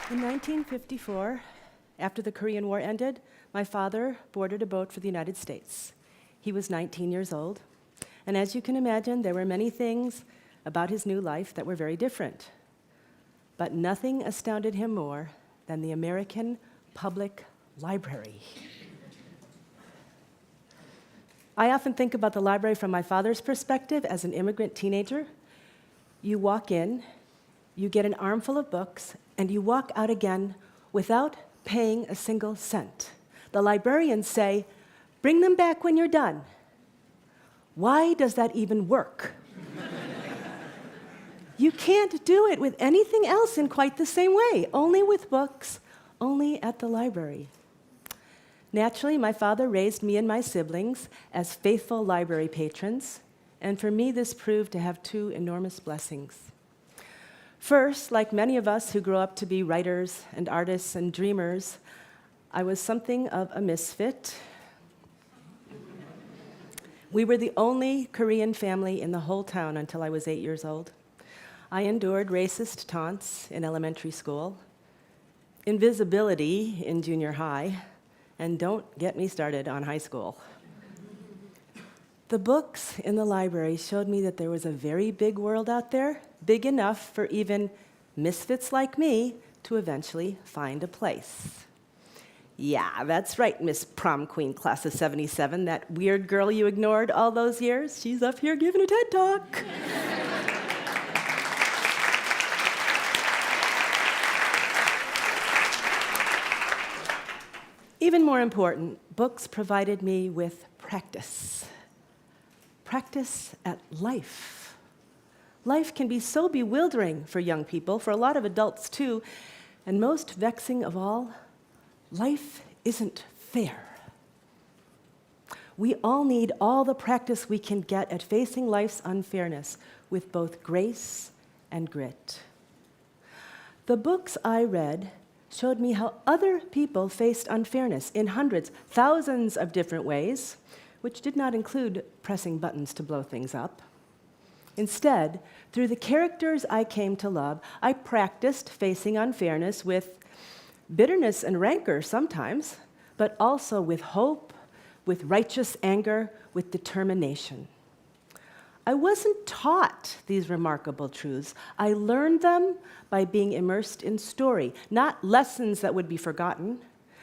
In 1954, after the Korean War ended, my father boarded a boat for the United States. He was 19 years old, and as you can imagine, there were many things about his new life that were very different. But nothing astounded him more than the American Public Library. I often think about the library from my father's perspective as an immigrant teenager. You walk in, you get an armful of books, and you walk out again without paying a single cent. The librarians say, "Bring them back when you're done." Why does that even work? You can't do it with anything else in quite the same way, only with books, only at the library. Naturally, my father raised me and my siblings as faithful library patrons, and for me, this proved to have two enormous blessings. First, like many of us who grow up to be writers and artists and dreamers, I was something of a misfit. We were the only Korean family in the whole town until I was 8 years old. I endured racist taunts in elementary school, invisibility in junior high, and don't get me started on high school. The books in the library showed me that there was a very big world out there, big enough for even misfits like me to eventually find a place. Yeah, that's right, Miss Prom Queen Class of 77, that weird girl you ignored all those years. She's up here giving a TED Talk. Even more important, books provided me with practice. Practice at life. Life can be so bewildering for young people, for a lot of adults too, and most vexing of all, life isn't fair. We all need all the practice we can get at facing life's unfairness with both grace and grit. The books I read showed me how other people faced unfairness in hundreds, thousands of different ways, which did not include pressing buttons to blow things up. Instead, through the characters I came to love, I practiced facing unfairness with bitterness and rancor sometimes, but also with hope, with righteous anger, with determination. I wasn't taught these remarkable truths. I learned them by being immersed in story, not lessons that would be forgotten,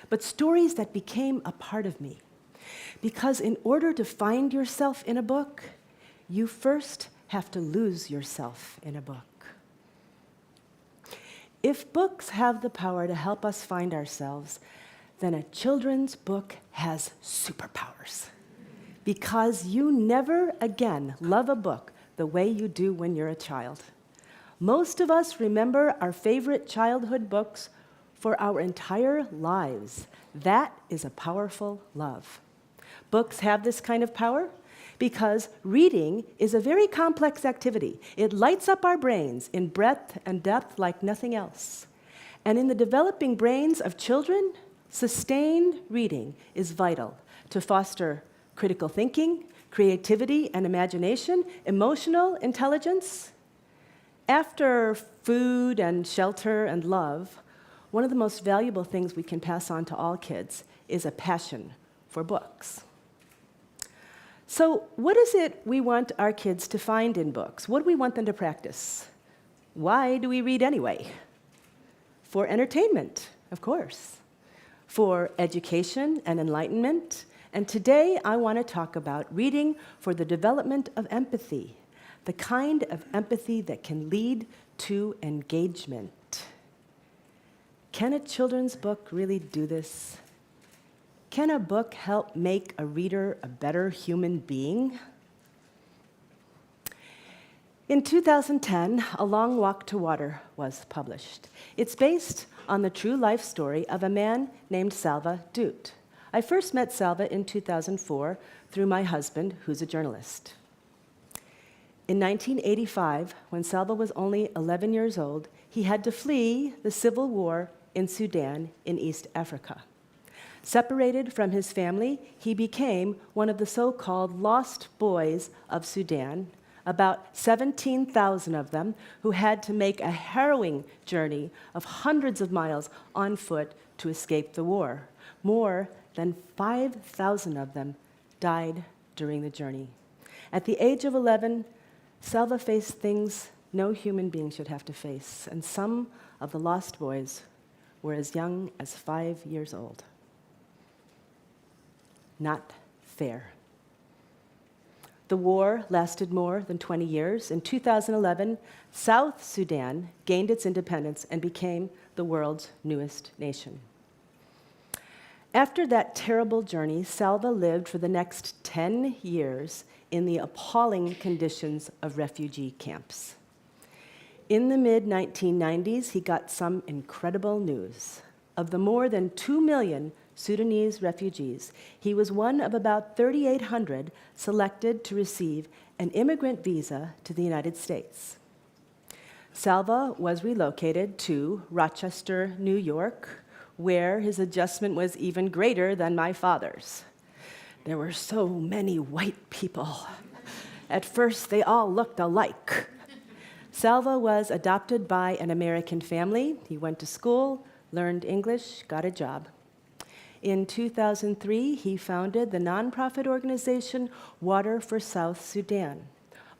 but stories that became a part of me. Because in order to find yourself in a book, you first have to lose yourself in a book. If books have the power to help us find ourselves, then a children's book has superpowers. Because you never again love a book the way you do when you're a child. Most of us remember our favorite childhood books for our entire lives. That is a powerful love. Books have this kind of power because reading is a very complex activity. It lights up our brains in breadth and depth like nothing else. And in the developing brains of children, sustained reading is vital to foster critical thinking, creativity and imagination, emotional intelligence. After food and shelter and love, one of the most valuable things we can pass on to all kids is a passion for books. So what is it we want our kids to find in books? What do we want them to practice? Why do we read anyway? For entertainment, of course. For education and enlightenment. And today I want to talk about reading for the development of empathy, the kind of empathy that can lead to engagement. Can a children's book really do this? Can a book help make a reader a better human being? In 2010, A Long Walk to Water was published. It's based on the true life story of a man named Salva Dut. I first met Salva in 2004 through my husband, who's a journalist. In 1985, when Salva was only 11 years old, he had to flee the civil war in Sudan in East Africa. Separated from his family, he became one of the so-called lost boys of Sudan, about 17,000 of them who had to make a harrowing journey of hundreds of miles on foot to escape the war. More than 5,000 of them died during the journey. At the age of 11, Selva faced things no human being should have to face, and some of the lost boys were as young as 5 years old. Not fair. The war lasted more than 20 years. In 2011, South Sudan gained its independence and became the world's newest nation. After that terrible journey, Selva lived for the next 10 years in the appalling conditions of refugee camps. In the mid-1990s, he got some incredible news. Of the more than 2 million Sudanese refugees, he was one of about 3,800 selected to receive an immigrant visa to the United States. Selva was relocated to Rochester, New York, where his adjustment was even greater than my father's. There were so many white people. At first, they all looked alike. Selva was adopted by an American family. He went to school, learned English, got a job. In 2003, he founded the nonprofit organization Water for South Sudan.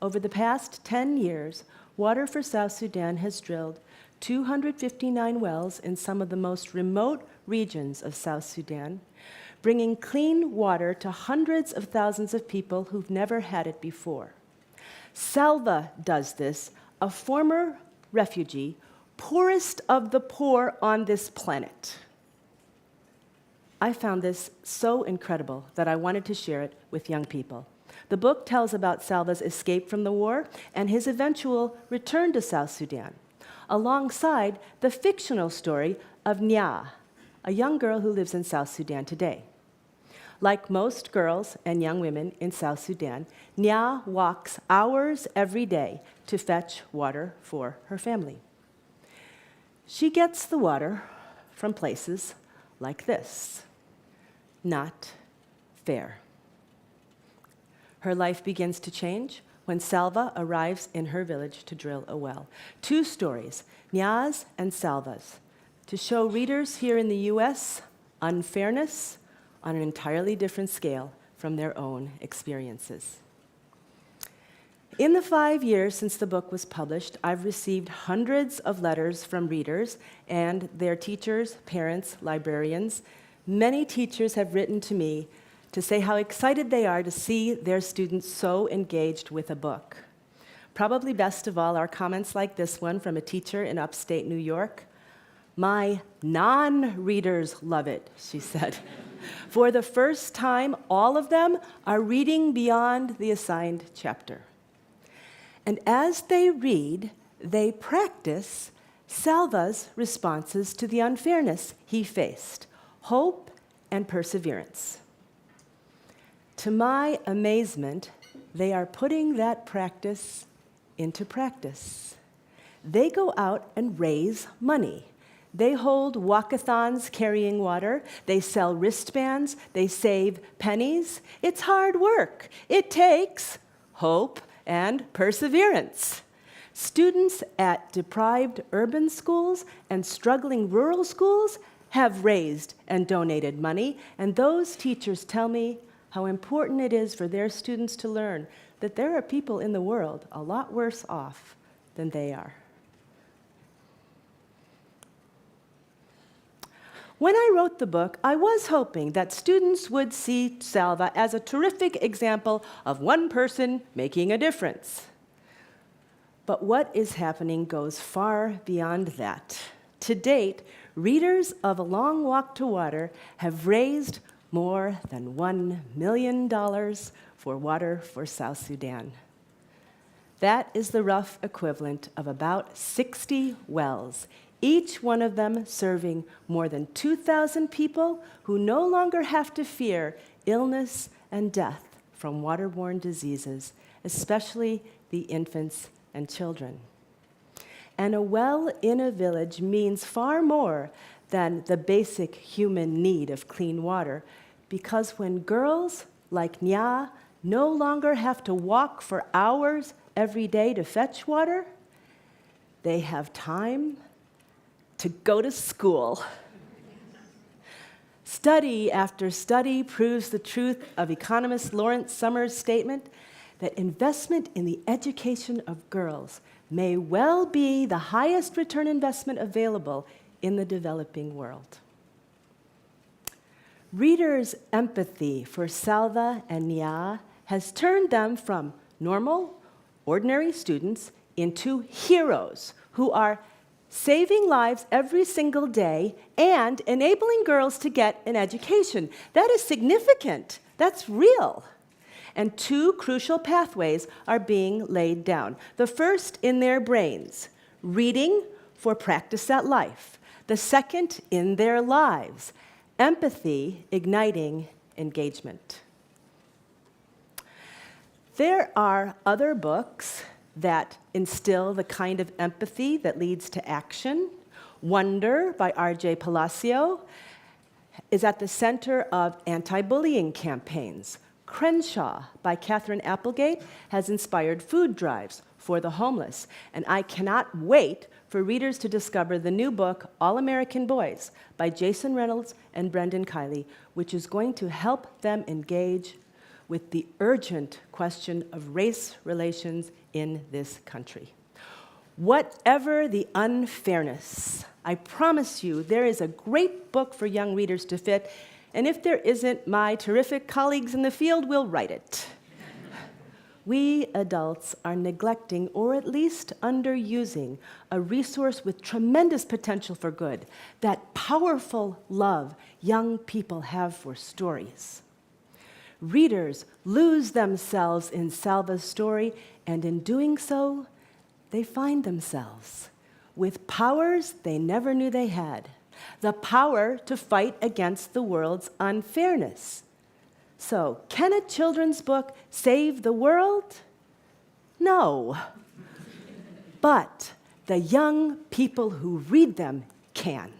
Over the past 10 years, Water for South Sudan has drilled 259 wells in some of the most remote regions of South Sudan, bringing clean water to hundreds of thousands of people who've never had it before. Selva does this, a former refugee, poorest of the poor on this planet. I found this so incredible that I wanted to share it with young people. The book tells about Selva's escape from the war and his eventual return to South Sudan, alongside the fictional story of Nya, a young girl who lives in South Sudan today. Like most girls and young women in South Sudan, Nya walks hours every day to fetch water for her family. She gets the water from places like this. Not fair. Her life begins to change when Selva arrives in her village to drill a well. 2 stories, Nya's and Selva's, to show readers here in the US unfairness on an entirely different scale from their own experiences. In the 5 years since the book was published, I've received hundreds of letters from readers and their teachers, parents, librarians. Many teachers have written to me to say how excited they are to see their students so engaged with a book. Probably best of all are comments like this one from a teacher in upstate New York. "My non-readers love it," she said. "For the first time, all of them are reading beyond the assigned chapter. And as they read, they practice Selva's responses to the unfairness he faced, hope and perseverance. To my amazement, they are putting that practice into practice. They go out and raise money. They hold walkathons carrying water. They sell wristbands. They save pennies. It's hard work. It takes hope and perseverance. Students at deprived urban schools and struggling rural schools have raised and donated money, and those teachers tell me how important it is for their students to learn that there are people in the world a lot worse off than they are." When I wrote the book, I was hoping that students would see Selva as a terrific example of one person making a difference. But what is happening goes far beyond that. To date, readers of A Long Walk to Water have raised more than $1 million for Water for South Sudan. That is the rough equivalent of about 60 wells, each one of them serving more than 2,000 people who no longer have to fear illness and death from waterborne diseases, especially the infants and children. And a well in a village means far more than the basic human need of clean water, because when girls like Nya no longer have to walk for hours every day to fetch water, they have time to go to school. Study after study proves the truth of economist Lawrence Summers' statement that investment in the education of girls may well be the highest return investment available in the developing world. Readers' empathy for Salva and Nia has turned them from normal, ordinary students into heroes who are saving lives every single day and enabling girls to get an education. That is significant. That's real. And two crucial pathways are being laid down. The first in their brains, reading for practice at life. The second in their lives, empathy igniting engagement. There are other books that instill the kind of empathy that leads to action. Wonder by R.J. Palacio is at the center of anti-bullying campaigns. Crenshaw by Catherine Applegate has inspired food drives for the homeless. And I cannot wait for readers to discover the new book, All American Boys, by Jason Reynolds and Brendan Kiely, which is going to help them engage with the urgent question of race relations in this country. Whatever the unfairness, I promise you there is a great book for young readers to fit, and if there isn't, my terrific colleagues in the field will write it. We adults are neglecting, or at least underusing, a resource with tremendous potential for good, that powerful love young people have for stories. Readers lose themselves in Salva's story, and in doing so, they find themselves with powers they never knew they had, the power to fight against the world's unfairness. So, can a children's book save the world? No. But the young people who read them can.